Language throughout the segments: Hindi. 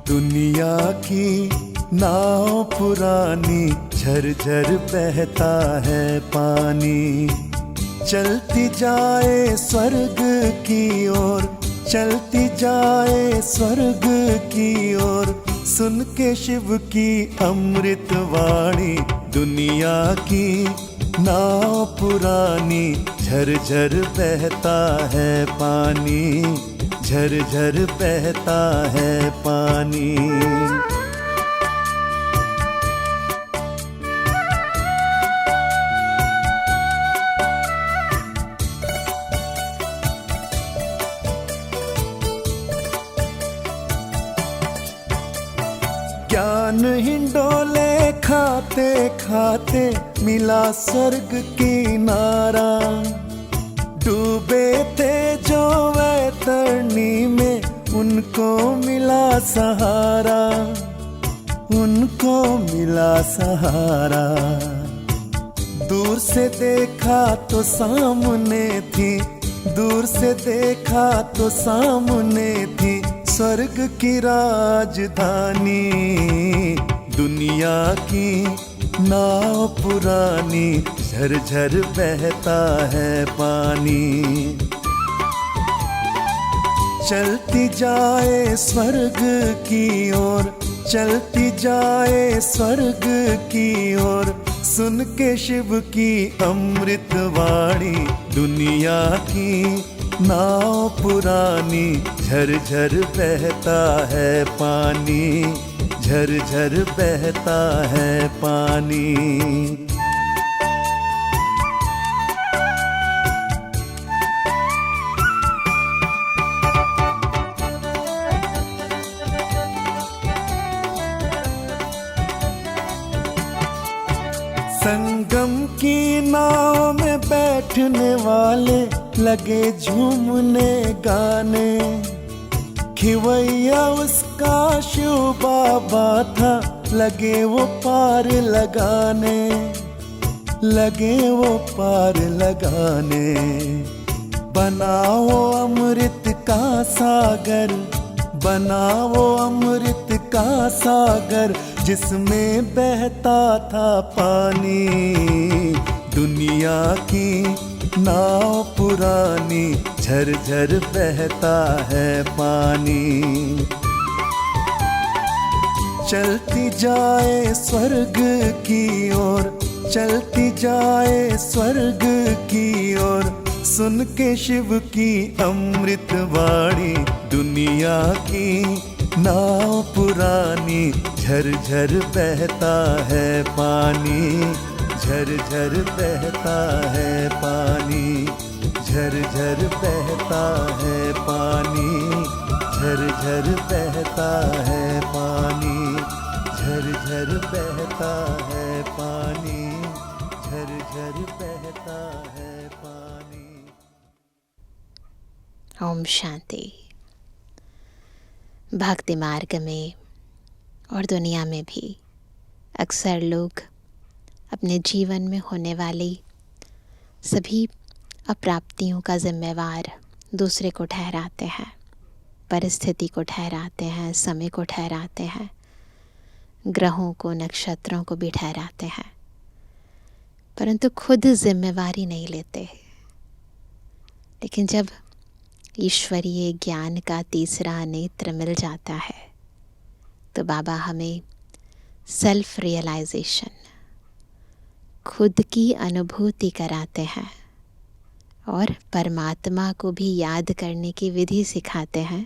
दुनिया की नाव पुरानी, झरझर बहता है पानी। चलती जाए स्वर्ग की ओर, चलती जाए स्वर्ग की ओर, सुन के शिव की अमृत वाणी। दुनिया की नाव पुरानी, झरझर बहता है पानी, झरझर बहता है पानी। ज्ञान हिंडोले खाते खाते मिला स्वर्ग किनारा। डूबे थे जो वैतरणी में, उनको मिला सहारा, उनको मिला सहारा। दूर से देखा तो सामने थी, दूर से देखा तो सामने थी स्वर्ग की राजधानी। दुनिया की नाव पुरानी, झरझर बहता है पानी। चलती जाए स्वर्ग की ओर, चलती जाए स्वर्ग की ओर, सुन के शिव की अमृत वाणी। दुनिया की नाव पुरानी, झरझर बहता है पानी, झरझर बहता है पानी। संगम की नाव में बैठने वाले लगे झूमने गाने। खिवैया उसका शिव बाबा था, लगे वो पार लगाने, लगे वो पार लगाने। बनाओ अमृत का सागर, बनाओ अमृत का सागर, जिसमें बहता था पानी। दुनिया की नाव पुरानी, झरझर बहता है पानी। चलती जाए स्वर्ग की ओर, चलती जाए स्वर्ग की ओर, सुन के शिव की अमृत वाणी। दुनिया की नाव पुरानी, झरझर बहता है पानी, झरझर बहता है पानी, झरझर बहता है पानी, झरझर बहता है पानी, झरझर बहता है पानी, झरझर बहता है पानी। ओम शांति। भक्ति मार्ग में और दुनिया में भी अक्सर लोग अपने जीवन में होने वाली सभी अप्राप्तियों का जिम्मेवार दूसरे को ठहराते हैं, परिस्थिति को ठहराते हैं, समय को ठहराते हैं, ग्रहों को, नक्षत्रों को भी ठहराते हैं, परंतु खुद जिम्मेवारी नहीं लेते। लेकिन जब ईश्वरीय ज्ञान का तीसरा नेत्र मिल जाता है तो बाबा हमें सेल्फ रियलाइजेशन, खुद की अनुभूति कराते हैं और परमात्मा को भी याद करने की विधि सिखाते हैं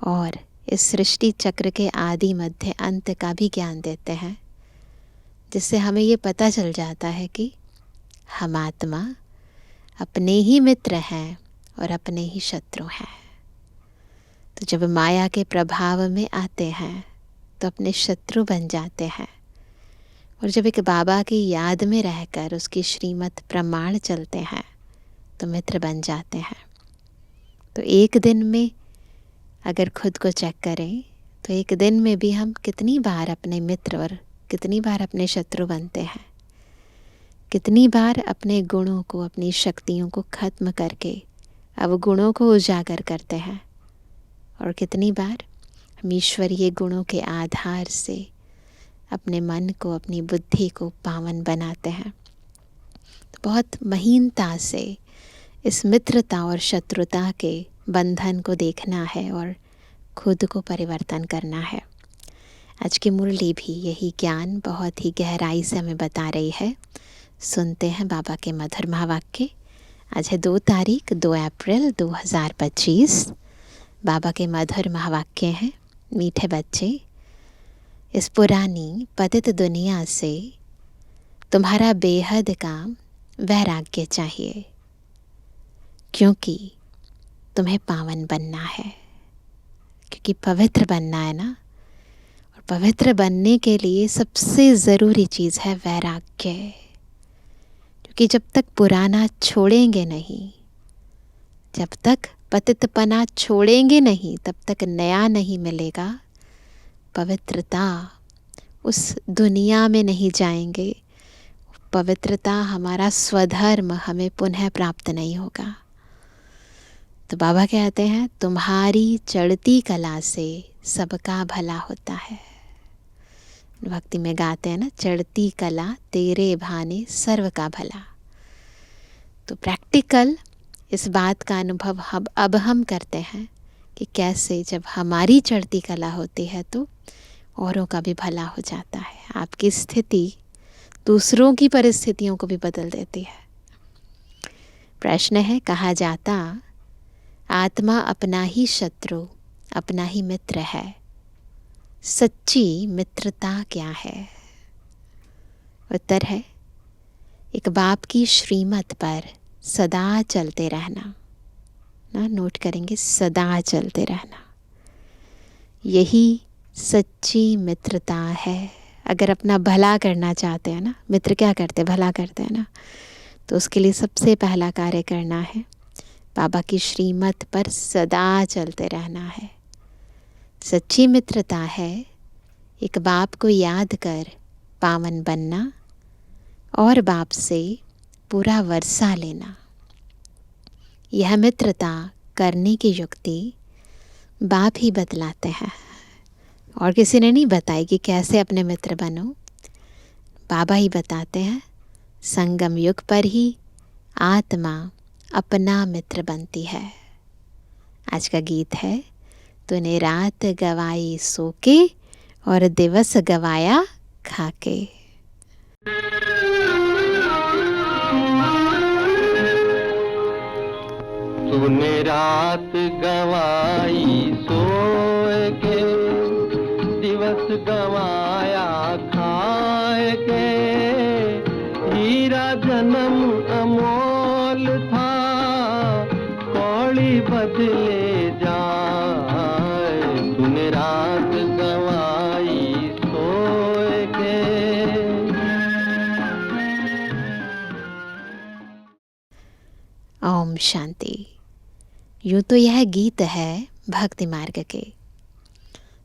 और इस सृष्टि चक्र के आदि मध्य अंत का भी ज्ञान देते हैं, जिससे हमें ये पता चल जाता है कि हम आत्मा अपने ही मित्र हैं और अपने ही शत्रु हैं। तो जब माया के प्रभाव में आते हैं तो अपने शत्रु बन जाते हैं, और जब एक बाबा की याद में रहकर उसकी श्रीमत प्रमाण चलते हैं तो मित्र बन जाते हैं। तो एक दिन में अगर खुद को चेक करें तो एक दिन में भी हम कितनी बार अपने मित्र और कितनी बार अपने शत्रु बनते हैं, कितनी बार अपने गुणों को, अपनी शक्तियों को खत्म करके अवगुणों को उजागर करते हैं, और कितनी बार हम ईश्वरीय गुणों के आधार से अपने मन को, अपनी बुद्धि को पावन बनाते हैं। तो बहुत महीनता से इस मित्रता और शत्रुता के बंधन को देखना है और खुद को परिवर्तन करना है। आज की मुरली भी यही ज्ञान बहुत ही गहराई से हमें बता रही है। सुनते हैं बाबा के मधुर महावाक्य। आज है 2 तारीख 2 अप्रैल 2025। बाबा के मधुर महावाक्य हैं। मीठे बच्चे, इस पुरानी पतित दुनिया से तुम्हारा बेहद का वैराग्य चाहिए, क्योंकि तुम्हें पावन बनना है, क्योंकि पवित्र बनना है ना। और पवित्र बनने के लिए सबसे ज़रूरी चीज़ है वैराग्य, क्योंकि जब तक पुराना छोड़ेंगे नहीं, जब तक पतितपना छोड़ेंगे नहीं, तब तक नया नहीं मिलेगा। पवित्रता उस दुनिया में नहीं जाएंगे, पवित्रता हमारा स्वधर्म हमें पुनः प्राप्त नहीं होगा। तो बाबा कहते हैं तुम्हारी चढ़ती कला से सबका भला होता है। भक्ति में गाते हैं ना, चढ़ती कला तेरे भाने सर्व का भला। तो प्रैक्टिकल इस बात का अनुभव अब हम करते हैं कि कैसे जब हमारी चढ़ती कला होती है तो औरों का भी भला हो जाता है। आपकी स्थिति दूसरों की परिस्थितियों को भी बदल देती है। प्रश्न है, कहा जाता आत्मा अपना ही शत्रु अपना ही मित्र है, सच्ची मित्रता क्या है? उत्तर है, एक बाप की श्रीमत पर सदा चलते रहना। ना नोट करेंगे, सदा चलते रहना, यही सच्ची मित्रता है। अगर अपना भला करना चाहते हैं ना, मित्र क्या करते हैं? भला करते हैं ना। तो उसके लिए सबसे पहला कार्य करना है, बाबा की श्रीमत पर सदा चलते रहना है। सच्ची मित्रता है एक बाप को याद कर पावन बनना और बाप से पूरा वर्षा लेना। यह मित्रता करने की युक्ति बाप ही बतलाते हैं, और किसी ने नहीं बताई कि कैसे अपने मित्र बनो। बाबा ही बताते हैं। संगम युग पर ही आत्मा अपना मित्र बनती है। आज का गीत है, तूने रात गवाई सो के और दिवस गवाया खाके। तूने रात गवाई सोए के, दिवस गवाया खाए के। हीरा जन्म अमोल था, कौड़ी बदले जाए। तूने रात गवाई सोए के। ओम शांति। यूँ तो यह गीत है भक्ति मार्ग के।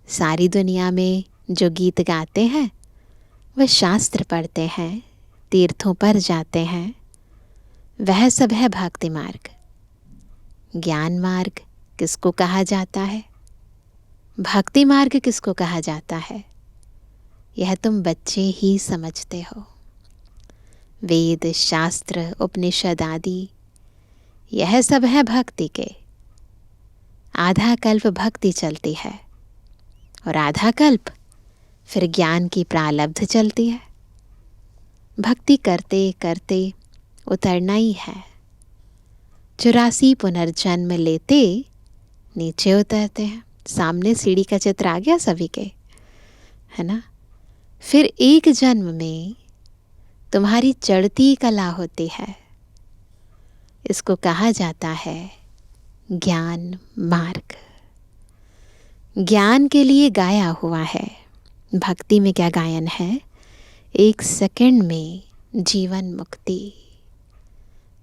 सारी दुनिया में जो गीत गाते हैं वह शास्त्र पढ़ते हैं, तीर्थों पर जाते हैं, वह सब है भक्ति मार्ग। ज्ञान मार्ग किसको कहा जाता है? भक्ति मार्ग किसको कहा जाता है? यह तुम बच्चे ही समझते हो। वेद, शास्त्र, उपनिषद आदि यह सब है भक्ति के। आधा कल्प भक्ति चलती है और आधा कल्प फिर ज्ञान की प्रालब्ध चलती है। भक्ति करते करते उतरना ही है। 84 पुनर्जन्म लेते नीचे उतरते हैं। सामने सीढ़ी का चित्र आ गया सभी के, है ना। फिर एक जन्म में तुम्हारी चढ़ती कला होती है। इसको कहा जाता है ज्ञान मार्ग। ज्ञान के लिए गाया हुआ है। भक्ति में क्या गायन है? 1 सेकंड में जीवन मुक्ति।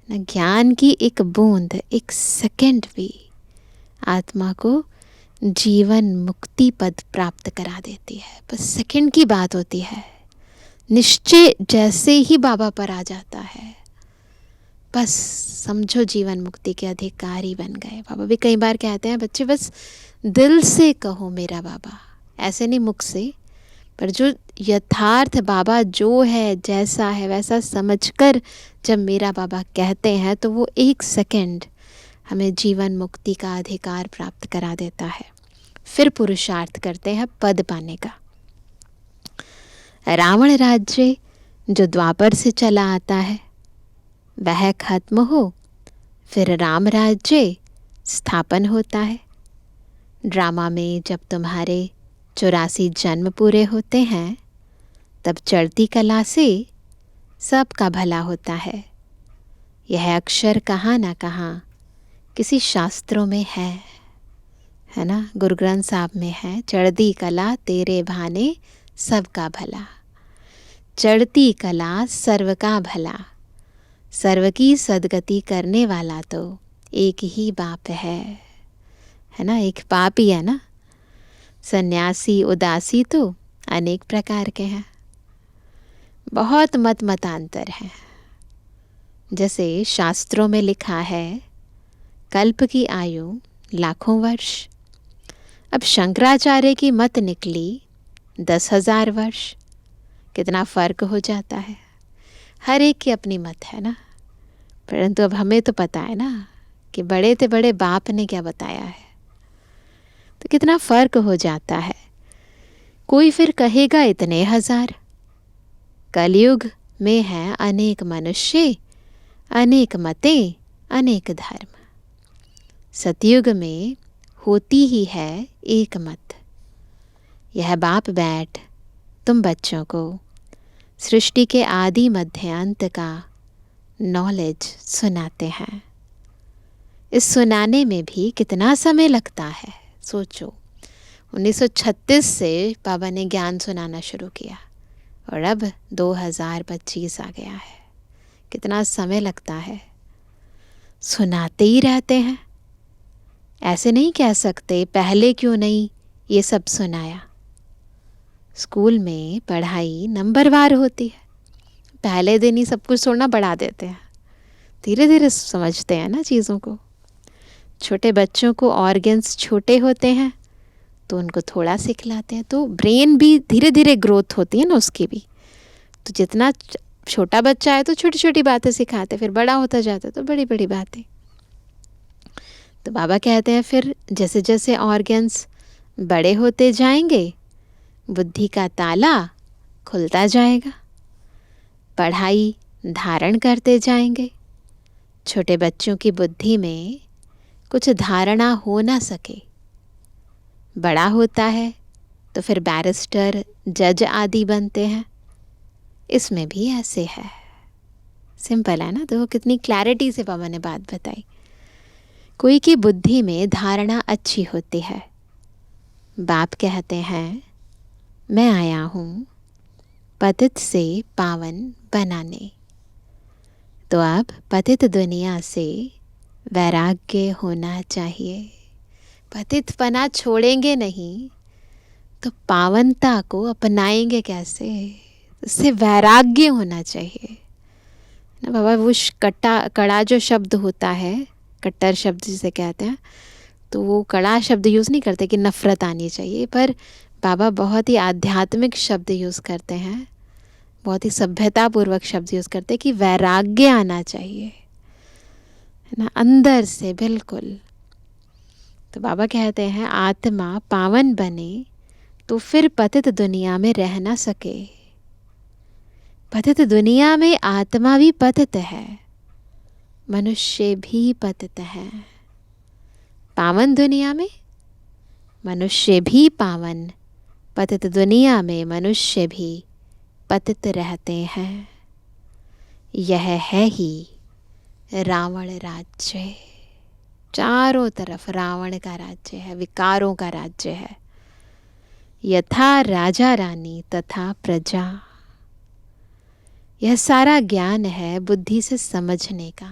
न ज्ञान की एक बूंद 1 सेकंड भी आत्मा को जीवन मुक्ति पद प्राप्त करा देती है। बस सेकंड की बात होती है। निश्चय जैसे ही बाबा पर आ जाता है, बस समझो जीवन मुक्ति के अधिकारी बन गए। बाबा भी कई बार कहते हैं, बच्चे बस दिल से कहो मेरा बाबा, ऐसे नहीं मुख से, पर जो यथार्थ बाबा जो है, जैसा है वैसा समझकर जब मेरा बाबा कहते हैं तो वो 1 सेकंड हमें जीवन मुक्ति का अधिकार प्राप्त करा देता है। फिर पुरुषार्थ करते हैं पद पाने का। रावण राज्य जो द्वापर से चला आता है वह खत्म हो, फिर राम राज्य स्थापन होता है। ड्रामा में जब तुम्हारे 84 जन्म पूरे होते हैं तब चढ़ती कला से सबका भला होता है। यह अक्षर कहाँ ना कहाँ किसी शास्त्रों में है ना। गुरु ग्रंथ साहब में है, चढ़ती कला तेरे भाने सबका भला। चढ़ती कला सर्व का भला, सर्व की सदगति करने वाला तो एक ही बाप है ना। एक बाप ही है ना। सन्यासी उदासी तो अनेक प्रकार के हैं, बहुत मतांतर हैं। जैसे शास्त्रों में लिखा है कल्प की आयु लाखों वर्ष। अब शंकराचार्य की मत निकली 10,000 वर्ष। कितना फर्क हो जाता है। हर एक की अपनी मत है ना। परंतु अब हमें तो पता है ना कि बड़े से बड़े बाप ने क्या बताया है, तो कितना फर्क हो जाता है। कोई फिर कहेगा इतने हजार। कलयुग में है अनेक मनुष्य, अनेक मतें, अनेक धर्म। सतयुग में होती ही है एक मत। यह बाप बैठ तुम बच्चों को सृष्टि के आदि मध्य अंत का नॉलेज सुनाते हैं। इस सुनाने में भी कितना समय लगता है सोचो। 1936 से बाबा ने ज्ञान सुनाना शुरू किया और अब 2025 आ गया है। कितना समय लगता है। सुनाते ही रहते हैं। ऐसे नहीं कह सकते पहले क्यों नहीं ये सब सुनाया। स्कूल में पढ़ाई नंबरवार होती है। पहले दिन ही सब कुछ थोड़ा बढ़ा देते हैं, धीरे धीरे समझते हैं ना चीज़ों को। छोटे बच्चों को ऑर्गन्स छोटे होते हैं तो उनको थोड़ा सिखलाते हैं, तो ब्रेन भी धीरे धीरे ग्रोथ होती है ना उसकी भी। तो जितना छोटा बच्चा है तो छोटी छोटी बातें सिखाते, फिर बड़ा होता जाता है तो बड़ी बड़ी बातें। तो बाबा कहते हैं फिर जैसे जैसे ऑर्गन्स बड़े होते जाएंगे बुद्धि का ताला खुलता जाएगा, पढ़ाई धारण करते जाएंगे। छोटे बच्चों की बुद्धि में कुछ धारणा हो ना सके, बड़ा होता है तो फिर बैरिस्टर जज आदि बनते हैं। इसमें भी ऐसे है। सिंपल है ना। तो कितनी क्लैरिटी से बाबा ने बात बताई। कोई की बुद्धि में धारणा अच्छी होती है। बाप कहते हैं मैं आया हूँ पतित से पावन बनाने। तो अब पतित दुनिया से वैराग्य होना चाहिए। पतितपना छोड़ेंगे नहीं तो पावनता को अपनाएंगे कैसे? इससे वैराग्य होना चाहिए ना बाबा। वो कड़ा जो शब्द होता है, कट्टर शब्द जिसे कहते हैं, तो वो कड़ा शब्द यूज़ नहीं करते कि नफ़रत आनी चाहिए, पर बाबा बहुत ही आध्यात्मिक शब्द यूज़ करते हैं, बहुत ही सभ्यतापूर्वक शब्द यूज़ करते हैं कि वैराग्य आना चाहिए, है ना, अंदर से बिल्कुल। तो बाबा कहते हैं आत्मा पावन बने तो फिर पतित दुनिया में रह ना सके। पतित दुनिया में आत्मा भी पतित है, मनुष्य भी पतित है। पावन दुनिया में मनुष्य भी पावन, पतित दुनिया में मनुष्य भी पतित रहते हैं। यह है ही रावण राज्य। चारों तरफ रावण का राज्य है, विकारों का राज्य है। यथा राजा रानी तथा प्रजा, यह सारा ज्ञान है बुद्धि से समझने का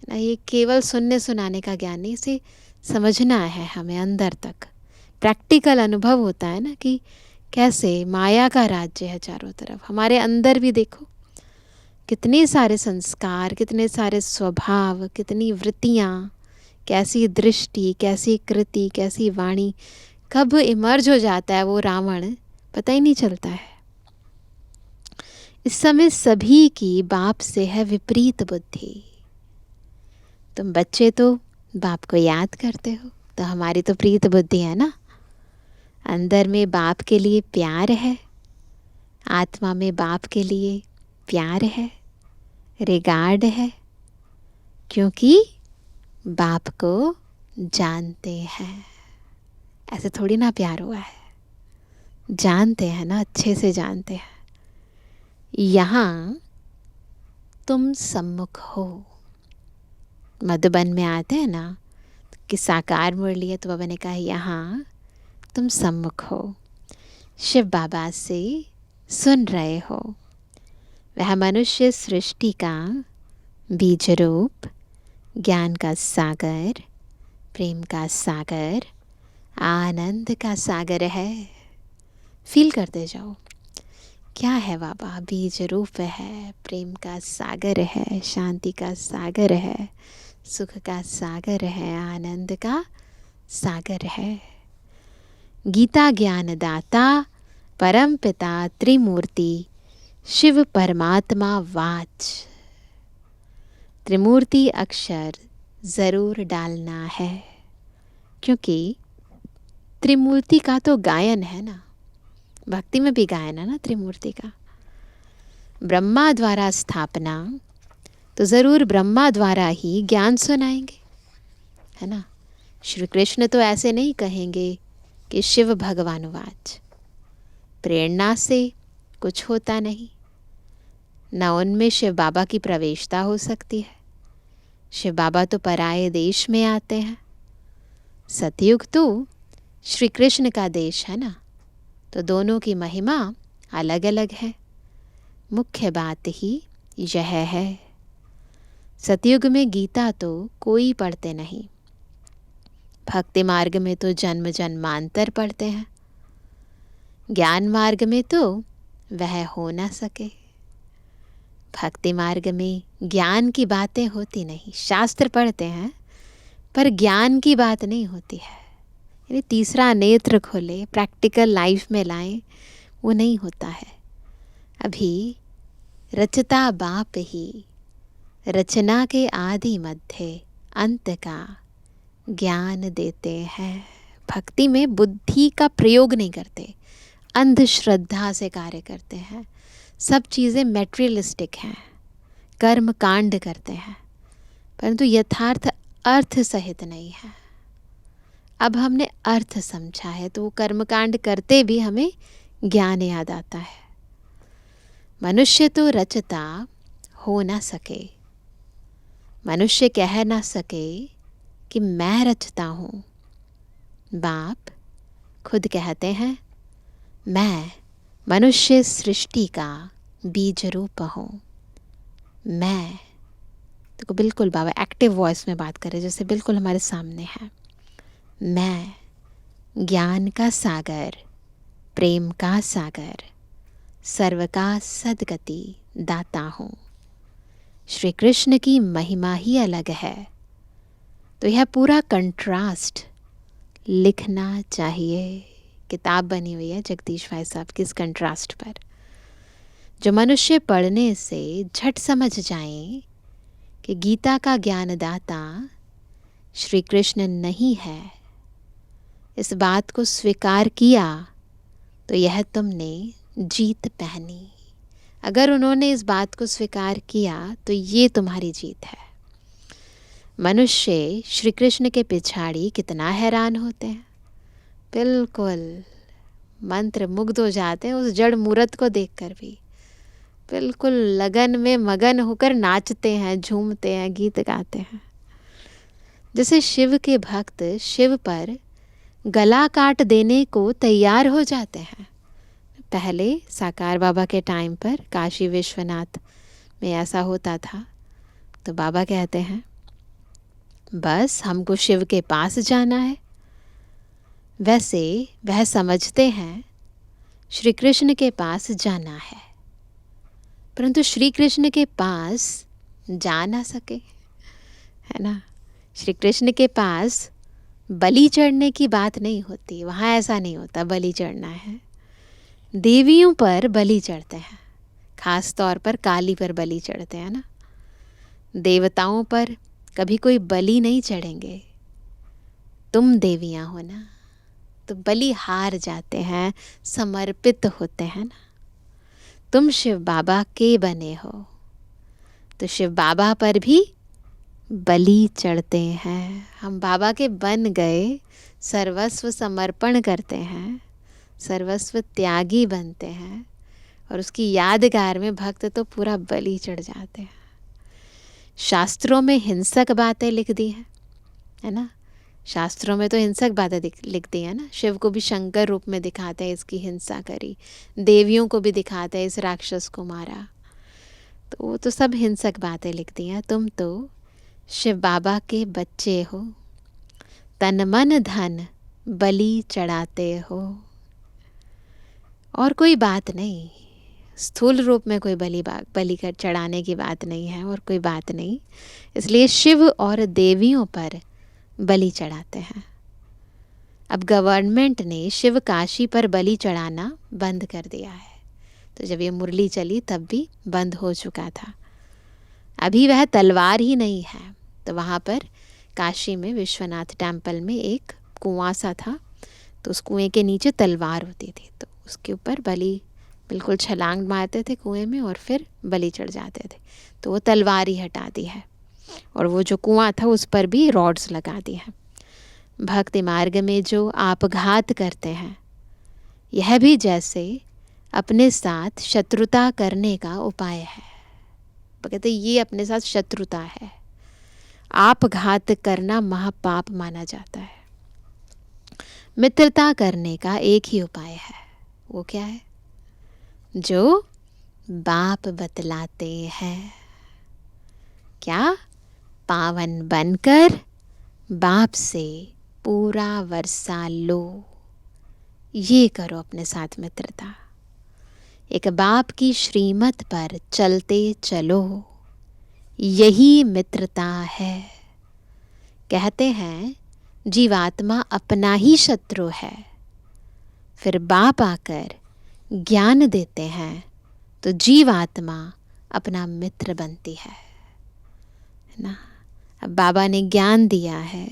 ना। ये केवल सुनने सुनाने का ज्ञान नहीं, इसे समझना है हमें अंदर तक। प्रैक्टिकल अनुभव होता है ना कि कैसे माया का राज्य है चारों तरफ। हमारे अंदर भी देखो कितने सारे संस्कार, कितने सारे स्वभाव, कितनी वृत्तियाँ, कैसी दृष्टि, कैसी कृति, कैसी वाणी, कब इमर्ज हो जाता है वो रावण पता ही नहीं चलता है। इस समय सभी की बाप से है विपरीत बुद्धि। तुम बच्चे तो बाप को याद करते हो, तो हमारी तो प्रीत बुद्धि है ना। अंदर में बाप के लिए प्यार है, आत्मा में बाप के लिए प्यार है, रिगार्ड है, क्योंकि बाप को जानते हैं। ऐसे थोड़ी ना प्यार हुआ है, जानते हैं ना, अच्छे से जानते हैं। यहाँ तुम सम्मुख हो। मधुबन में आते हैं ना कि साकार मुरली है, तो बाबा ने कहा यहाँ तुम सम्मुख हो, शिव बाबा से सुन रहे हो। वह मनुष्य सृष्टि का बीज रूप, ज्ञान का सागर, प्रेम का सागर, आनंद का सागर है। फील करते जाओ क्या है बाबा। बीज रूप है, प्रेम का सागर है, शांति का सागर है, सुख का सागर है, आनंद का सागर है। गीता ज्ञानदाता परम पिता त्रिमूर्ति शिव परमात्मा वाच। त्रिमूर्ति अक्षर ज़रूर डालना है, क्योंकि त्रिमूर्ति का तो गायन है ना, भक्ति में भी गायन है ना त्रिमूर्ति का। ब्रह्मा द्वारा स्थापना, तो ज़रूर ब्रह्मा द्वारा ही ज्ञान सुनाएंगे, है ना। श्री कृष्ण तो ऐसे नहीं कहेंगे कि शिव भगवान वाच। प्रेरणा से कुछ होता नहीं, न उनमें शिव बाबा की प्रवेशता हो सकती है। शिव बाबा तो पराये देश में आते हैं। सतयुग तो श्री कृष्ण का देश है ना, तो दोनों की महिमा अलग अलग है। मुख्य बात ही यह है, सतयुग में गीता तो कोई पढ़ते नहीं, भक्ति मार्ग में तो जन्म जन्मांतर पढ़ते हैं, ज्ञान मार्ग में तो वह हो ना सके। भक्ति मार्ग में ज्ञान की बातें होती नहीं, शास्त्र पढ़ते हैं पर ज्ञान की बात नहीं होती है। यानी तीसरा नेत्र खोले, प्रैक्टिकल लाइफ में लाएं, वो नहीं होता है। अभी रचता बाप ही, रचना के आदि मध्य अंत का ज्ञान देते हैं। भक्ति में बुद्धि का प्रयोग नहीं करते, अंधश्रद्धा से कार्य करते हैं। सब चीज़ें मैटेरियलिस्टिक हैं, कर्म कांड करते हैं, परंतु यथार्थ अर्थ सहित नहीं है। अब हमने अर्थ समझा है तो वो कर्मकांड करते भी हमें ज्ञान याद आता है। मनुष्य तो रचता हो ना सके, मनुष्य कह ना सके कि मैं रचता हूँ। बाप खुद कहते हैं मैं मनुष्य सृष्टि का बीज रूप हूँ। मैं तो बिल्कुल बाबा एक्टिव वॉइस में बात करे, जैसे बिल्कुल हमारे सामने है। मैं ज्ञान का सागर, प्रेम का सागर, सर्व का सद्गति दाता हूँ। श्री कृष्ण की महिमा ही अलग है, तो यह पूरा कंट्रास्ट लिखना चाहिए। किताब बनी हुई है जगदीश भाई साहब की इस कंट्रास्ट पर, जो मनुष्य पढ़ने से झट समझ जाएं कि गीता का ज्ञानदाता श्री कृष्ण नहीं है। इस बात को स्वीकार किया तो यह तुमने जीत पहनी। अगर उन्होंने इस बात को स्वीकार किया तो ये तुम्हारी जीत है। मनुष्य श्री कृष्ण के पिछाड़ी कितना हैरान होते हैं, बिल्कुल मंत्र मुग्ध हो जाते हैं उस जड़ मूर्त को देखकर भी। बिल्कुल लगन में मगन होकर नाचते हैं, झूमते हैं, गीत गाते हैं। जैसे शिव के भक्त शिव पर गला काट देने को तैयार हो जाते हैं। पहले साकार बाबा के टाइम पर काशी विश्वनाथ में ऐसा होता था। तो बाबा कहते हैं बस हमको शिव के पास जाना है। वैसे वह समझते हैं श्री कृष्ण के पास जाना है, परंतु श्री कृष्ण के पास जा ना सके, है ना। श्री कृष्ण के पास बलि चढ़ने की बात नहीं होती, वहाँ ऐसा नहीं होता बलि चढ़ना है। देवियों पर बलि चढ़ते हैं, खास तौर पर काली पर बलि चढ़ते हैं ना। देवताओं पर कभी कोई बलि नहीं चढ़ेंगे। तुम देवियां हो ना, तो बलि हार जाते हैं, समर्पित होते हैं ना। तुम शिव बाबा के बने हो, तो शिव बाबा पर भी बलि चढ़ते हैं। हम बाबा के बन गए, सर्वस्व समर्पण करते हैं, सर्वस्व त्यागी बनते हैं, और उसकी यादगार में भक्त तो पूरा बलि चढ़ जाते हैं। शास्त्रों में हिंसक बातें लिख दी हैं, है ना। शास्त्रों में तो हिंसक बातें लिख दी है ना। शिव को भी शंकर रूप में दिखाते हैं, इसकी हिंसा करी। देवियों को भी दिखाते हैं, इस राक्षस को मारा। तो वो तो सब हिंसक बातें लिख दी हैं। तुम तो शिव बाबा के बच्चे हो, तन मन धन बलि चढ़ाते हो। और कोई बात नहीं, स्थूल रूप में कोई बलि कर चढ़ाने की बात नहीं है, और कोई बात नहीं। इसलिए शिव और देवियों पर बलि चढ़ाते हैं। अब गवर्नमेंट ने शिव काशी पर बलि चढ़ाना बंद कर दिया है। तो जब ये मुरली चली तब भी बंद हो चुका था। अभी वह तलवार ही नहीं है। तो वहाँ पर काशी में विश्वनाथ टेम्पल में एक कुआं सा था, तो उस कुएं के नीचे तलवार होती थी। तो उसके ऊपर बलि बिल्कुल छलांग मारते थे कुएं में, और फिर बलि चढ़ जाते थे। तो वो तलवार ही हटा दी है, और वो जो कुआं था उस पर भी रॉड्स लगा दी हैं। भक्ति मार्ग में जो आपघात करते हैं, यह भी जैसे अपने साथ शत्रुता करने का उपाय है। वो कहते ये अपने साथ शत्रुता है। आपघात करना महापाप माना जाता है। मित्रता करने का एक ही उपाय है। वो क्या है? जो बाप बतलाते हैं। क्या? पावन बनकर बाप से पूरा वर्षा लो। ये करो अपने साथ मित्रता। एक बाप की श्रीमत पर चलते चलो, यही मित्रता है। कहते हैं जीवात्मा अपना ही शत्रु है, फिर बाप आकर ज्ञान देते हैं तो जीवात्मा अपना मित्र बनती है ना। अब बाबा ने ज्ञान दिया है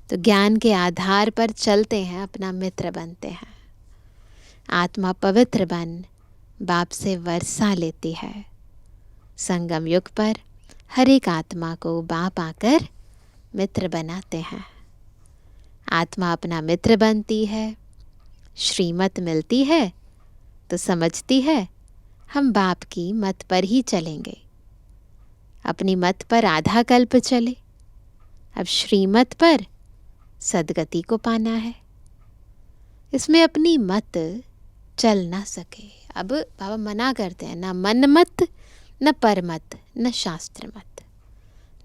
तो ज्ञान के आधार पर चलते हैं, अपना मित्र बनते हैं। आत्मा पवित्र बन बाप से वर्षा लेती है। संगम युग पर हर एक आत्मा को बाप आकर मित्र बनाते हैं। आत्मा अपना मित्र बनती है, श्रीमत मिलती है तो समझती है हम बाप की मत पर ही चलेंगे। अपनी मत पर आधा कल्प चले, अब श्रीमत पर सदगति को पाना है। इसमें अपनी मत चल ना सके। अब बाबा मना करते हैं, ना मन मत, न परमत, न शास्त्र मत,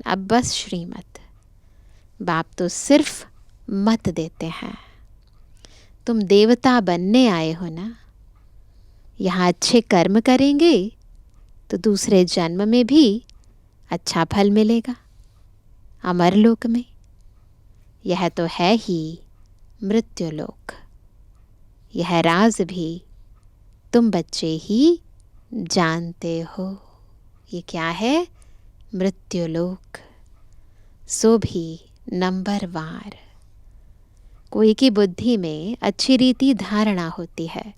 अब बस श्रीमत। बाप तो सिर्फ मत देते हैं। तुम देवता बनने आए हो ना, यहाँ अच्छे कर्म करेंगे तो दूसरे जन्म में भी अच्छा फल मिलेगा, अमरलोक में। यह तो है ही मृत्युलोक। यह राज भी तुम बच्चे ही जानते हो। ये क्या है? मृत्युलोक। सो भी नंबरवार। कोई की बुद्धि में अच्छी रीति धारणा होती है,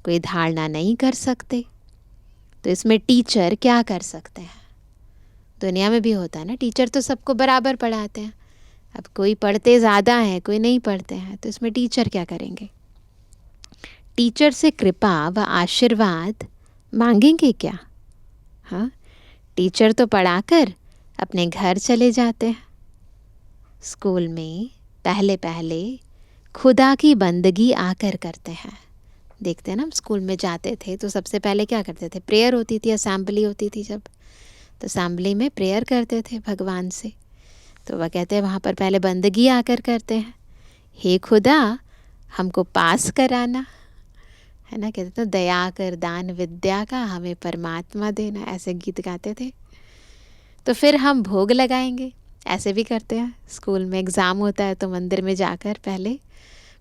कोई धारणा नहीं कर सकते, तो इसमें टीचर क्या कर सकते हैं? दुनिया में भी होता है ना, टीचर तो सबको बराबर पढ़ाते हैं। अब कोई पढ़ते ज़्यादा हैं, कोई नहीं पढ़ते हैं, तो इसमें टीचर क्या करेंगे? टीचर से कृपा व आशीर्वाद मांगेंगे क्या? हाँ, टीचर तो पढ़ाकर अपने घर चले जाते हैं। स्कूल में पहले पहले खुदा की बंदगी आकर करते हैं। देखते हैं ना, हम स्कूल में जाते थे तो सबसे पहले क्या करते थे? प्रेयर होती थी, असेंबली होती थी जब, तो असेंबली में प्रेयर करते थे भगवान से। तो वह कहते हैं वहाँ पर पहले बंदगी आकर करते हैं, हे खुदा हमको पास कराना, है ना। कहते थे दया कर दान विद्या का हमें परमात्मा देना, ऐसे गीत गाते थे। तो फिर हम भोग लगाएंगे, ऐसे भी करते हैं। स्कूल में एग्ज़ाम होता है तो मंदिर में जाकर पहले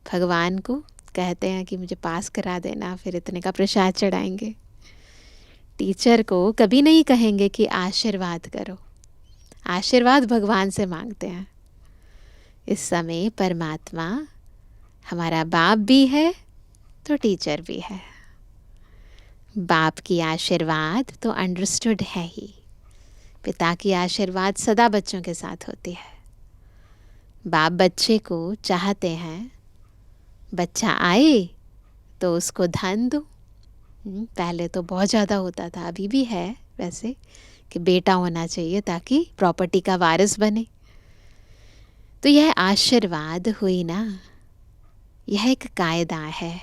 भगवान को कहते हैं कि मुझे पास करा देना, फिर इतने का प्रसाद चढ़ाएंगे। टीचर को कभी नहीं कहेंगे कि आशीर्वाद करो, आशीर्वाद भगवान से मांगते हैं। इस समय परमात्मा हमारा बाप भी है तो टीचर भी है। बाप की आशीर्वाद तो अंडरस्टूड है ही, पिता की आशीर्वाद सदा बच्चों के साथ होती है। बाप बच्चे को चाहते हैं, बच्चा आए तो उसको धन दो। पहले तो बहुत ज़्यादा होता था, अभी भी है वैसे, कि बेटा होना चाहिए ताकि प्रॉपर्टी का वारिस बने। तो यह आशीर्वाद हुई ना, यह एक कायदा है।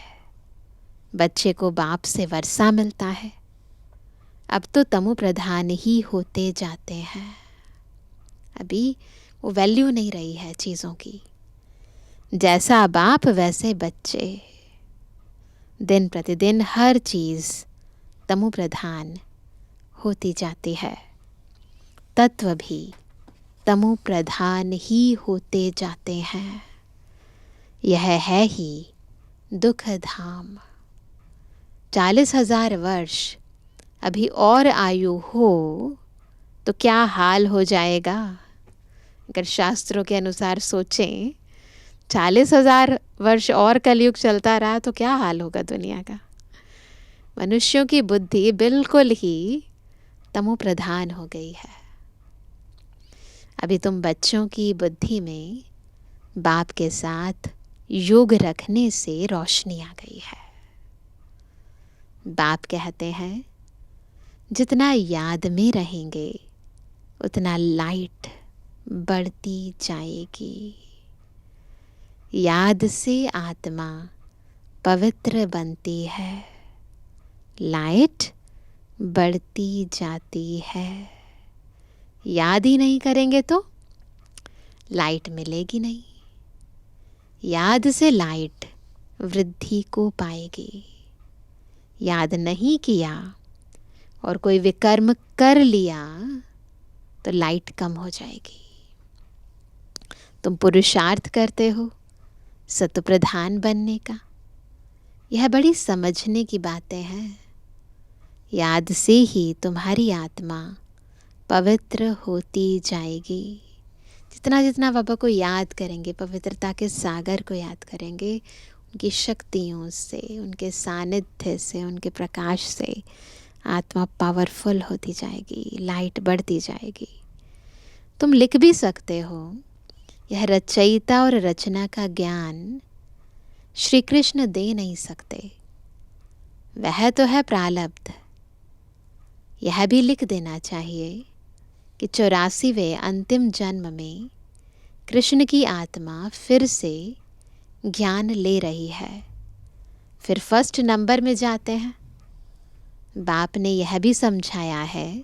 बच्चे को बाप से वर्षा मिलता है। अब तो तमो प्रधान ही होते जाते हैं, अभी वो वैल्यू नहीं रही है चीज़ों की। जैसा बाप वैसे बच्चे, दिन प्रतिदिन हर चीज़ तमो प्रधान होती जाती है। तत्व भी तमो प्रधान ही होते जाते हैं। यह है ही दुख धाम। 40,000 वर्ष अभी और आयु हो तो क्या हाल हो जाएगा? अगर शास्त्रों के अनुसार सोचें, 40,000 वर्ष और कलयुग चलता रहा तो क्या हाल होगा दुनिया का? मनुष्यों की बुद्धि बिल्कुल ही तमो प्रधान हो गई है। अभी तुम बच्चों की बुद्धि में बाप के साथ योग रखने से रोशनी आ गई है। बाप कहते हैं जितना याद में रहेंगे उतना लाइट बढ़ती जाएगी। याद से आत्मा पवित्र बनती है, लाइट बढ़ती जाती है। याद ही नहीं करेंगे तो लाइट मिलेगी नहीं। याद से लाइट वृद्धि को पाएगी। याद नहीं किया और कोई विकर्म कर लिया तो लाइट कम हो जाएगी। तुम पुरुषार्थ करते हो सत्व प्रधान बनने का, यह बड़ी समझने की बातें हैं। याद से ही तुम्हारी आत्मा पवित्र होती जाएगी। जितना जितना बाबा को याद करेंगे, पवित्रता के सागर को याद करेंगे, उनकी शक्तियों से, उनके सानिध्य से, उनके प्रकाश से आत्मा पावरफुल होती जाएगी, लाइट बढ़ती जाएगी। तुम लिख भी सकते हो, यह रचयिता और रचना का ज्ञान श्री कृष्ण दे नहीं सकते, वह तो है प्रारब्ध। यह भी लिख देना चाहिए कि 84वें अंतिम जन्म में कृष्ण की आत्मा फिर से ज्ञान ले रही है। फिर फर्स्ट नंबर में जाते हैं। बाप ने यह भी समझाया है,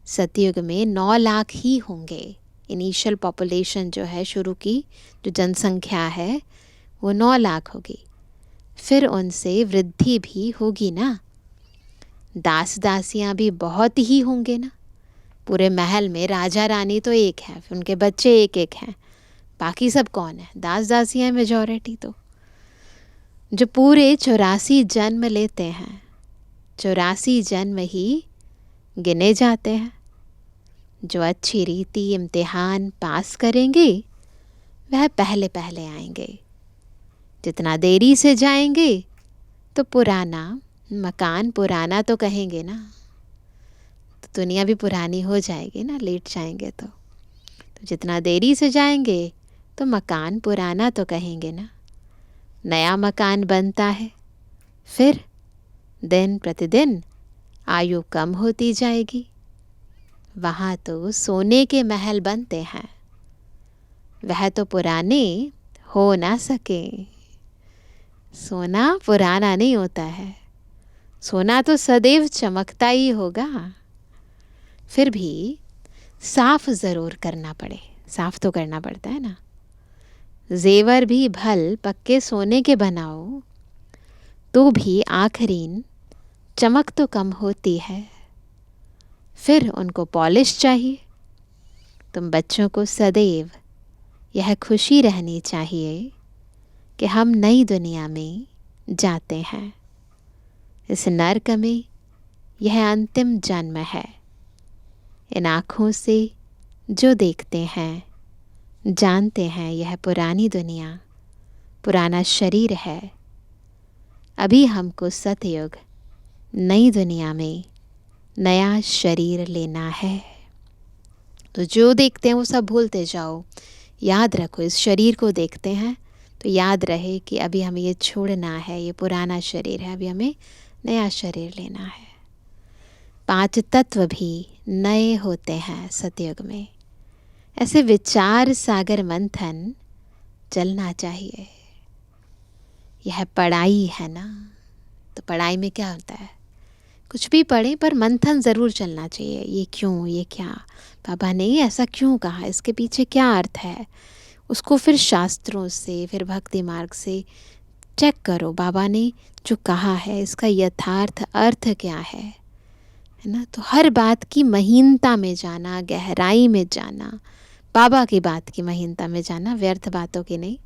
सतयुग में 9 लाख ही होंगे। इनिशियल पॉपुलेशन जो है, शुरू की जो जनसंख्या है वो 9 लाख होगी। फिर उनसे वृद्धि भी होगी ना, दास दासियां भी बहुत ही होंगे ना। पूरे महल में राजा रानी तो एक है, फिर उनके बच्चे एक एक हैं, बाकी सब कौन है? दास दासियां मेजॉरिटी। तो जो पूरे 84 जन्म लेते हैं, 84 जन्म ही गिने जाते हैं। जो अच्छी रीति इम्तिहान पास करेंगे वह पहले पहले आएंगे। जितना देरी से जाएंगे तो पुराना मकान पुराना तो कहेंगे ना, तो दुनिया भी पुरानी हो जाएगी ना, लेट जाएंगे तो जितना देरी से जाएंगे तो मकान पुराना तो कहेंगे ना। नया मकान बनता है, फिर दिन प्रतिदिन आयु कम होती जाएगी। वहाँ तो सोने के महल बनते हैं, वह तो पुराने हो ना सके। सोना पुराना नहीं होता है, सोना तो सदैव चमकता ही होगा। फिर भी साफ ज़रूर करना पड़े, साफ तो करना पड़ता है ना। जेवर भी भल पक्के सोने के बनाओ, तो भी आखिरीन चमक तो कम होती है। फिर उनको पॉलिश चाहिए। तुम बच्चों को सदैव यह खुशी रहनी चाहिए कि हम नई दुनिया में जाते हैं। इस नर्क में यह अंतिम जन्म है। इन आँखों से जो देखते हैं, जानते हैं यह पुरानी दुनिया, पुराना शरीर है। अभी हमको सतयुग नई दुनिया में नया शरीर लेना है। तो जो देखते हैं वो सब भूलते जाओ। याद रखो, इस शरीर को देखते हैं तो याद रहे कि अभी हमें ये छोड़ना है, ये पुराना शरीर है, अभी हमें नया शरीर लेना है। 5 तत्व भी नए होते हैं सतयुग में। ऐसे विचार सागर मंथन चलना चाहिए। यह पढ़ाई है ना, तो पढ़ाई में क्या होता है, कुछ भी पढ़ें पर मंथन ज़रूर चलना चाहिए। ये क्यों, ये क्या, बाबा ने ऐसा क्यों कहा, इसके पीछे क्या अर्थ है, उसको फिर शास्त्रों से, फिर भक्ति मार्ग से चेक करो। बाबा ने जो कहा है इसका यथार्थ अर्थ क्या है ना। तो हर बात की महीनता में जाना, गहराई में जाना, बाबा की बात की महीनता में जाना, व्यर्थ बातों की नहीं।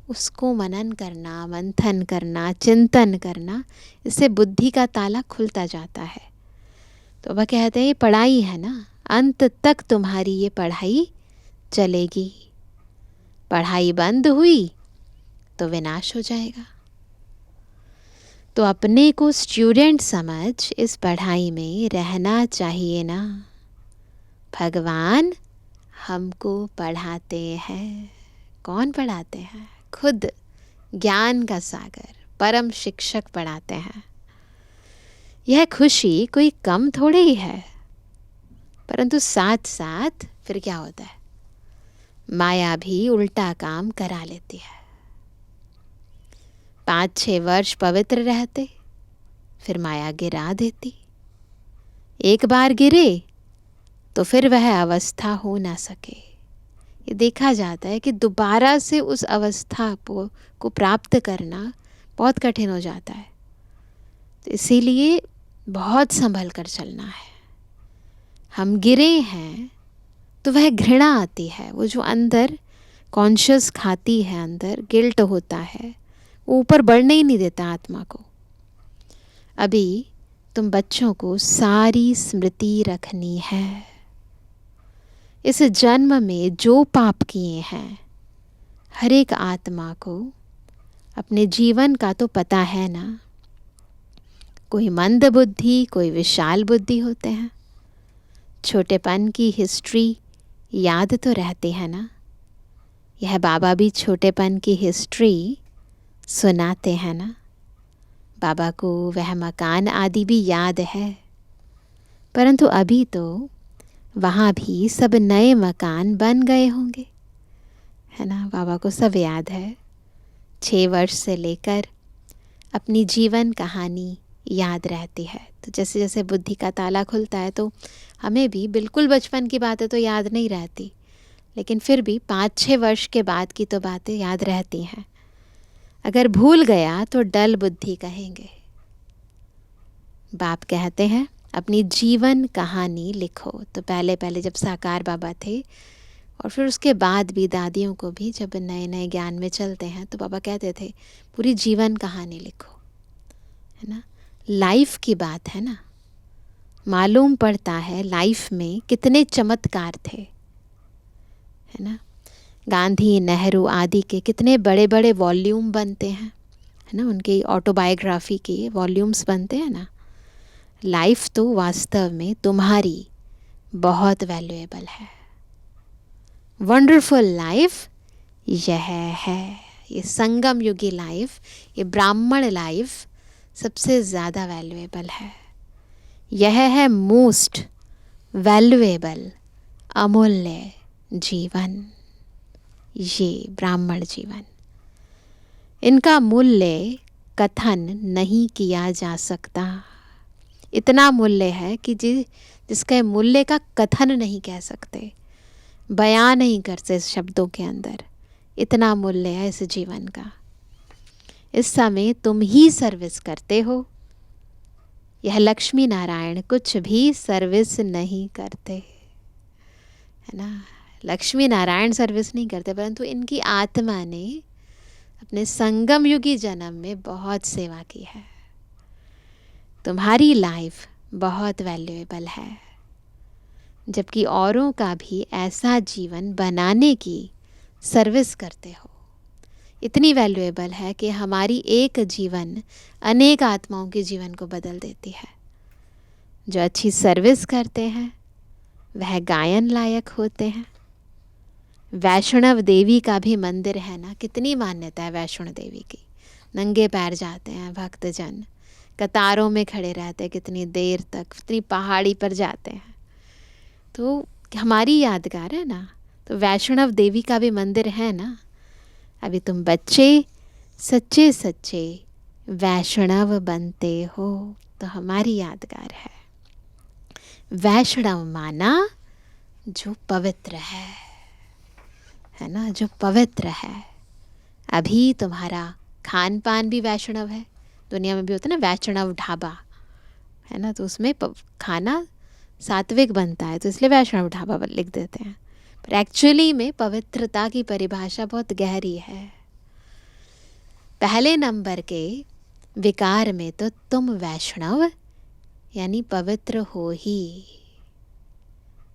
उसको मनन करना, मंथन करना, चिंतन करना, इससे बुद्धि का ताला खुलता जाता है। तो वह कहते हैं ये पढ़ाई है ना, अंत तक तुम्हारी ये पढ़ाई चलेगी। पढ़ाई बंद हुई तो विनाश हो जाएगा। तो अपने को स्टूडेंट समझ इस पढ़ाई में रहना चाहिए ना। भगवान हमको पढ़ाते हैं। कौन पढ़ाते हैं? खुद ज्ञान का सागर परम शिक्षक पढ़ाते हैं। यह खुशी कोई कम थोड़ी ही है। परंतु साथ साथ फिर क्या होता है, माया भी उल्टा काम करा लेती है। 5-6 वर्ष पवित्र रहते, फिर माया गिरा देती। एक बार गिरे तो फिर वह अवस्था हो ना सके। ये देखा जाता है कि दोबारा से उस अवस्था को प्राप्त करना बहुत कठिन हो जाता है। तो इसीलिए बहुत संभल कर चलना है। हम गिरे हैं तो वह घृणा आती है, वो जो अंदर कॉन्शियस खाती है, अंदर गिल्ट होता है, वो ऊपर बढ़ने ही नहीं देता आत्मा को। अभी तुम बच्चों को सारी स्मृति रखनी है। इस जन्म में जो पाप किए हैं, हर एक आत्मा को अपने जीवन का तो पता है ना। कोई मंद बुद्धि, कोई विशाल बुद्धि होते हैं। छोटेपन की हिस्ट्री याद तो रहती है ना। यह बाबा भी छोटेपन की हिस्ट्री सुनाते हैं ना। बाबा को वह मकान आदि भी याद है, परंतु अभी तो वहाँ भी सब नए मकान बन गए होंगे, है ना। बाबा को सब याद है। 6 वर्ष से लेकर अपनी जीवन कहानी याद रहती है। तो जैसे जैसे बुद्धि का ताला खुलता है तो हमें भी बिल्कुल बचपन की बातें तो याद नहीं रहती, लेकिन फिर भी 5-6 वर्ष के बाद की तो बातें याद रहती हैं। अगर भूल गया तो डल बुद्धि कहेंगे। बाप कहते हैं अपनी जीवन कहानी लिखो। तो पहले पहले जब साकार बाबा थे और फिर उसके बाद भी दादियों को भी जब नए नए ज्ञान में चलते हैं तो बाबा कहते थे पूरी जीवन कहानी लिखो, है ना। लाइफ की बात है ना। मालूम पड़ता है लाइफ में कितने चमत्कार थे, है ना। गांधी, नेहरू आदि के कितने बड़े बड़े वॉल्यूम बनते हैं, है ना। उनकी ऑटोबायोग्राफी के वॉल्यूम्स बनते हैं ना। लाइफ तो वास्तव में तुम्हारी बहुत वैल्यूएबल है। वंडरफुल लाइफ यह है, ये संगम युगी लाइफ, ये ब्राह्मण लाइफ सबसे ज़्यादा वैल्यूएबल है। यह है मोस्ट वैल्यूएबल, अमूल्य जीवन, ये ब्राह्मण जीवन। इनका मूल्य कथन नहीं किया जा सकता। इतना मूल्य है कि जिसके मूल्य का कथन नहीं कह सकते, बयान नहीं करते शब्दों के अंदर। इतना मूल्य है इस जीवन का। इस समय तुम ही सर्विस करते हो। यह लक्ष्मी नारायण कुछ भी सर्विस नहीं करते, है ना। लक्ष्मी नारायण सर्विस नहीं करते, परंतु इनकी आत्मा ने अपने संगम युगी जन्म में बहुत सेवा की है। तुम्हारी लाइफ बहुत वैल्यूएबल है, जबकि औरों का भी ऐसा जीवन बनाने की सर्विस करते हो। इतनी वैल्यूएबल है कि हमारी एक जीवन अनेक आत्माओं के जीवन को बदल देती है। जो अच्छी सर्विस करते हैं वह गायन लायक होते हैं। वैष्णव देवी का भी मंदिर है ना, कितनी मान्यता है वैष्णव देवी की। नंगे पैर जाते हैं भक्तजन, कतारों में खड़े रहते हैं कितनी देर तक, कितनी पहाड़ी पर जाते हैं। तो हमारी यादगार है ना। तो वैष्णव देवी का भी मंदिर है ना। अभी तुम बच्चे सच्चे सच्चे वैष्णव बनते हो, तो हमारी यादगार है। वैष्णव माना जो पवित्र है ना, जो पवित्र है। अभी तुम्हारा खान पान भी वैष्णव है। दुनिया में भी होता है ना वैष्णव ढाबा, है ना, तो उसमें खाना सात्विक बनता है, तो इसलिए वैष्णव ढाबा लिख देते हैं। पर एक्चुअली में पवित्रता की परिभाषा बहुत गहरी है। पहले नंबर के विकार में तो तुम वैष्णव यानी पवित्र हो ही।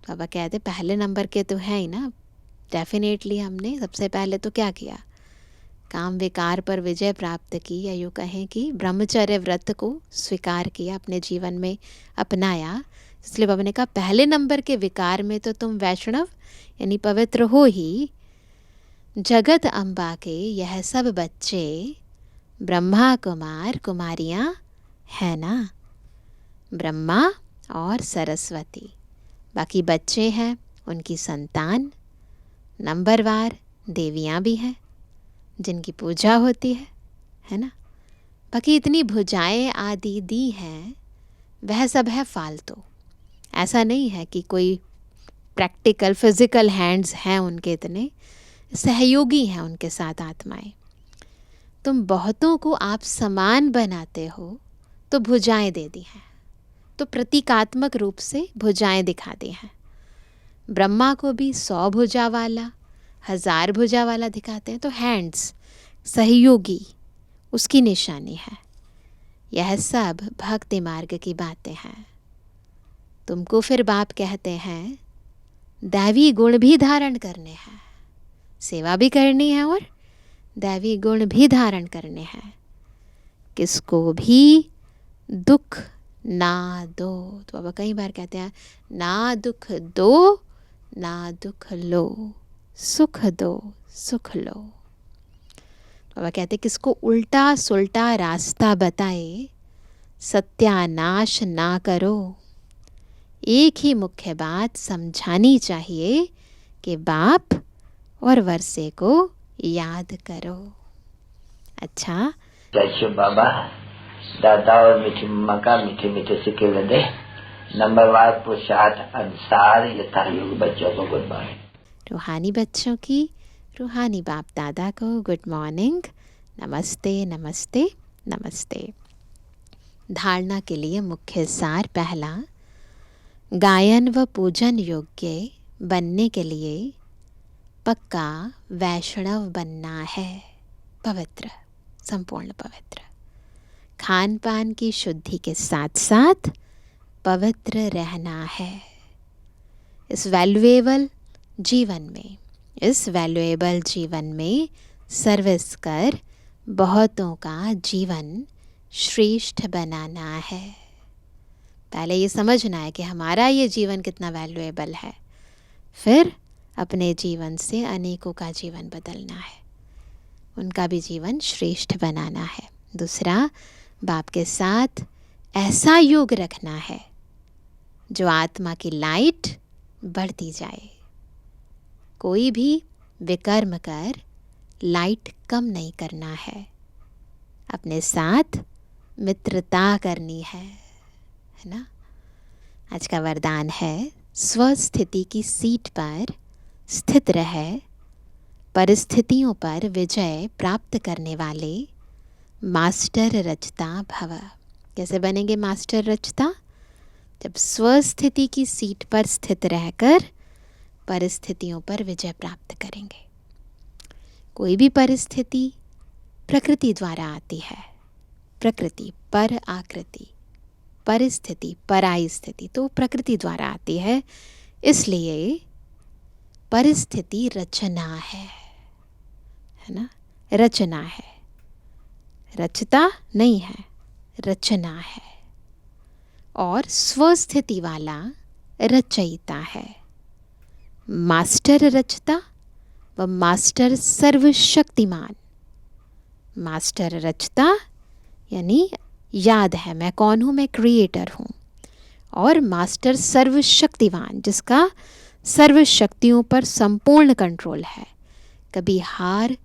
बाबा कहते पहले नंबर के तो है ही ना। डेफिनेटली हमने सबसे पहले तो क्या किया, काम विकार पर विजय प्राप्त की, या यूँ कहें कि ब्रह्मचर्य व्रत को स्वीकार किया, अपने जीवन में अपनाया। इसलिए बाबा ने कहा पहले नंबर के विकार में तो तुम वैष्णव यानी पवित्र हो ही। जगत अम्बा के यह सब बच्चे ब्रह्मा कुमार कुमारियाँ है ना, ब्रह्मा और सरस्वती। बाकी बच्चे हैं उनकी संतान, नंबरवार देवियाँ भी हैं जिनकी पूजा होती है ना। बाकी इतनी भुजाएं आदि दी हैं, वह सब है फालतू। ऐसा नहीं है कि कोई प्रैक्टिकल फिजिकल हैंड्स हैं उनके, इतने सहयोगी हैं उनके साथ आत्माएं। तुम बहुतों को आप समान बनाते हो तो भुजाएं दे दी हैं, तो प्रतीकात्मक रूप से भुजाएं दिखा दी हैं। ब्रह्मा को भी 100 भुजा वाला 1000 भुजा वाला दिखाते हैं, तो हैंड्स सहयोगी उसकी निशानी है। यह सब भक्ति मार्ग की बातें हैं। तुमको फिर बाप कहते हैं दैवी गुण भी धारण करने हैं, सेवा भी करनी है और दैवी गुण भी धारण करने हैं। किसको भी दुख ना दो। तो बाबा कई बार कहते हैं ना दुख दो ना दुख लो, सुख दो सुख लो। बाबा कहते किसको उल्टा सुल्टा रास्ता बताए सत्यानाश ना करो। एक ही मुख्य बात समझानी चाहिए कि बाप और वर्षे को याद करो। अच्छा, जय शिव बाबा। दादा और मीठी मम्मा का मीठे मीठे सिक्के लदे नंबरवार पुरुषार्थ अनुसार यथा योग बच्चों को गुड मॉर्निंग। रूहानी बच्चों की रूहानी बाप दादा को गुड मॉर्निंग, नमस्ते नमस्ते नमस्ते। धारणा के लिए मुख्य सार पहला, गायन व पूजन योग्य बनने के लिए पक्का वैष्णव बनना है। पवित्र, संपूर्ण पवित्र। खान पान की शुद्धि के साथ साथ पवित्र रहना है। इस वैल्यूएबल जीवन में सर्विस कर बहुतों का जीवन श्रेष्ठ बनाना है। पहले ये समझना है कि हमारा ये जीवन कितना वैल्यूएबल है, फिर अपने जीवन से अनेकों का जीवन बदलना है, उनका भी जीवन श्रेष्ठ बनाना है। दूसरा, बाप के साथ ऐसा योग रखना है जो आत्मा की लाइट बढ़ती जाए। कोई भी विकर्म कर लाइट कम नहीं करना है, अपने साथ मित्रता करनी है ना। आज का वरदान है, स्वस्थिति की सीट पर स्थित रहे, परिस्थितियों पर विजय प्राप्त करने वाले मास्टर रचता भव। कैसे बनेंगे मास्टर रचता? जब स्वस्थिति की सीट पर स्थित रहकर परिस्थितियों पर विजय प्राप्त करेंगे। कोई भी परिस्थिति प्रकृति द्वारा आती है। प्रकृति पर आकृति, परिस्थिति पराई स्थिति, तो प्रकृति द्वारा आती है। इसलिए परिस्थिति रचना है ना, रचना है, रचता नहीं है, रचना है। और स्वस्थिति वाला रचयिता है। मास्टर रचता व मास्टर सर्वशक्तिमान। मास्टर रचता यानी याद है मैं कौन हूँ, मैं क्रिएटर हूँ। और मास्टर सर्वशक्तिवान, जिसका सर्व शक्तियों पर संपूर्ण कंट्रोल है। कभी हार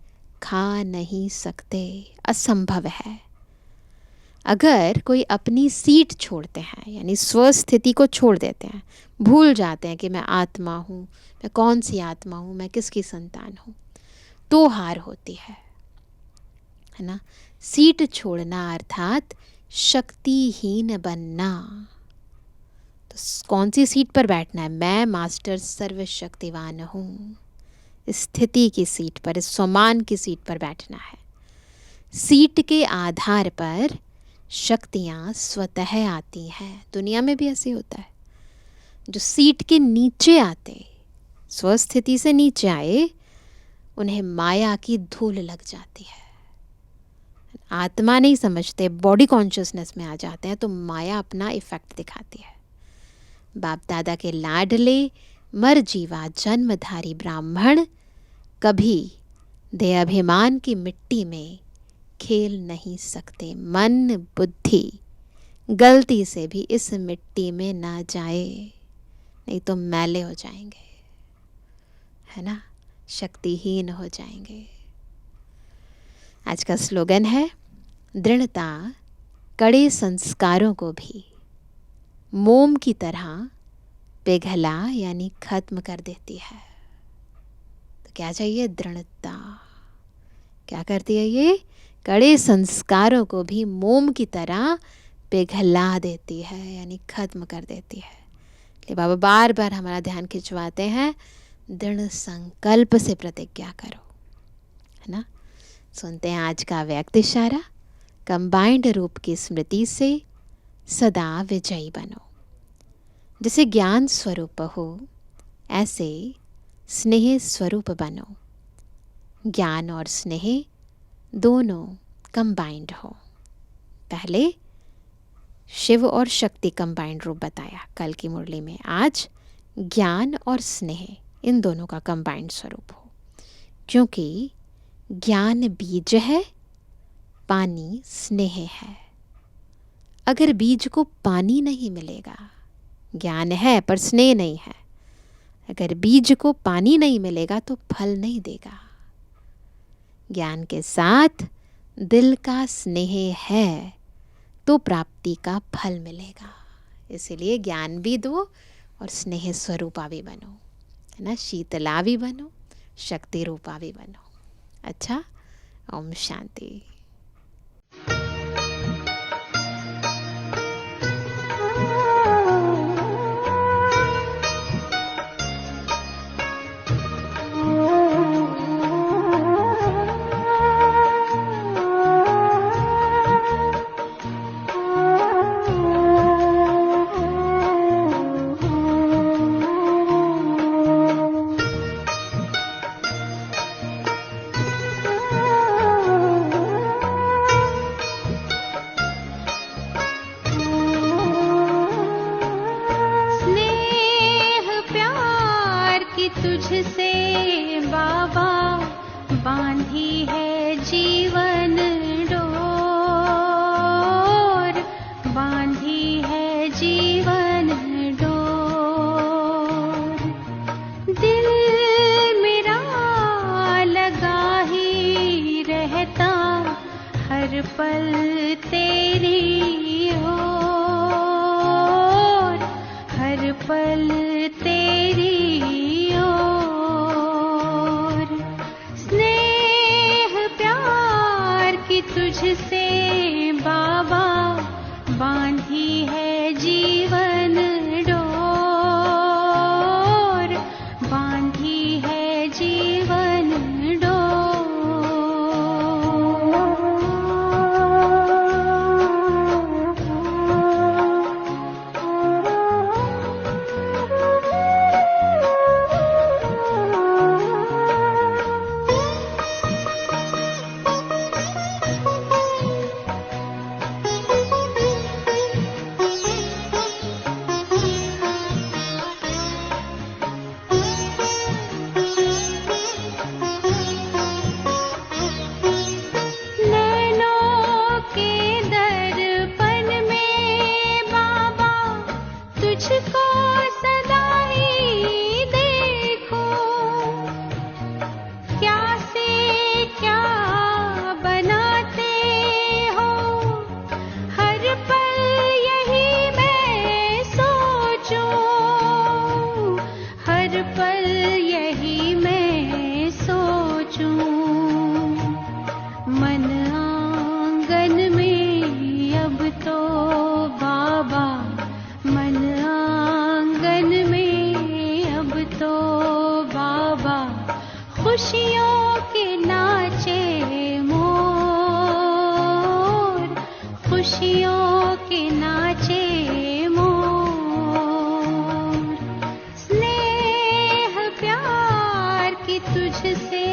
खा नहीं सकते, असंभव है। अगर कोई अपनी सीट छोड़ते हैं, यानी स्वस्थिति को छोड़ देते हैं, भूल जाते हैं कि मैं आत्मा हूँ, मैं कौन सी आत्मा हूँ, मैं किसकी संतान हूँ, तो हार होती है ना। सीट छोड़ना अर्थात शक्तिहीन बनना। तो कौन सी सीट पर बैठना है? मैं मास्टर सर्वशक्तिवान हूँ। स्थिति की सीट पर, स्वमान की सीट पर बैठना है। सीट के आधार पर शक्तियाँ स्वतः आती हैं। दुनिया में भी ऐसे होता है। जो सीट के नीचे आते, स्वस्थिति से नीचे आए, उन्हें माया की धूल लग जाती है। आत्मा नहीं समझते, बॉडी कॉन्शियसनेस में आ जाते हैं, तो माया अपना इफेक्ट दिखाती है। बाप दादा के लाडले मर जीवा जन्मधारी ब्राह्मण कभी दे अभिमान की मिट्टी में खेल नहीं सकते। मन बुद्धि गलती से भी इस मिट्टी में ना जाए, नहीं तो मैले हो जाएंगे, है ना, शक्तिहीन हो जाएंगे। आज का स्लोगन है, दृढ़ता कड़े संस्कारों को भी मोम की तरह पिघला यानी खत्म कर देती है। तो क्या चाहिए? दृढ़ता। क्या करती है ये? कड़े संस्कारों को भी मोम की तरह पिघला देती है, यानी खत्म कर देती है। इसलिए बाबा बार बार हमारा ध्यान खिंचवाते हैं, दृढ़ संकल्प से प्रतिज्ञा करो, है ना। सुनते हैं आज का व्यक्त इशारा। कंबाइंड रूप की स्मृति से सदा विजयी बनो। जैसे ज्ञान स्वरूप हो, ऐसे स्नेह स्वरूप बनो। ज्ञान और स्नेह दोनों कंबाइंड हो। पहले शिव और शक्ति कंबाइंड रूप बताया कल की मुरली में। आज ज्ञान और स्नेह, इन दोनों का कंबाइंड स्वरूप हो। क्योंकि ज्ञान बीज है, पानी स्नेह है। अगर बीज को पानी नहीं मिलेगा, ज्ञान है पर स्नेह नहीं है, अगर बीज को पानी नहीं मिलेगा तो फल नहीं देगा। ज्ञान के साथ दिल का स्नेह है तो प्राप्ति का फल मिलेगा। इसीलिए ज्ञान भी दो और स्नेह स्वरूपा भी बनो, है ना। शीतला भी बनो, शक्ति रूपा भी बनो। अच्छा, ओम शांति। बांधी है जीवन डोर। के नाचे मोर, खुशियों के नाचे मोर, स्नेह प्यार की तुझसे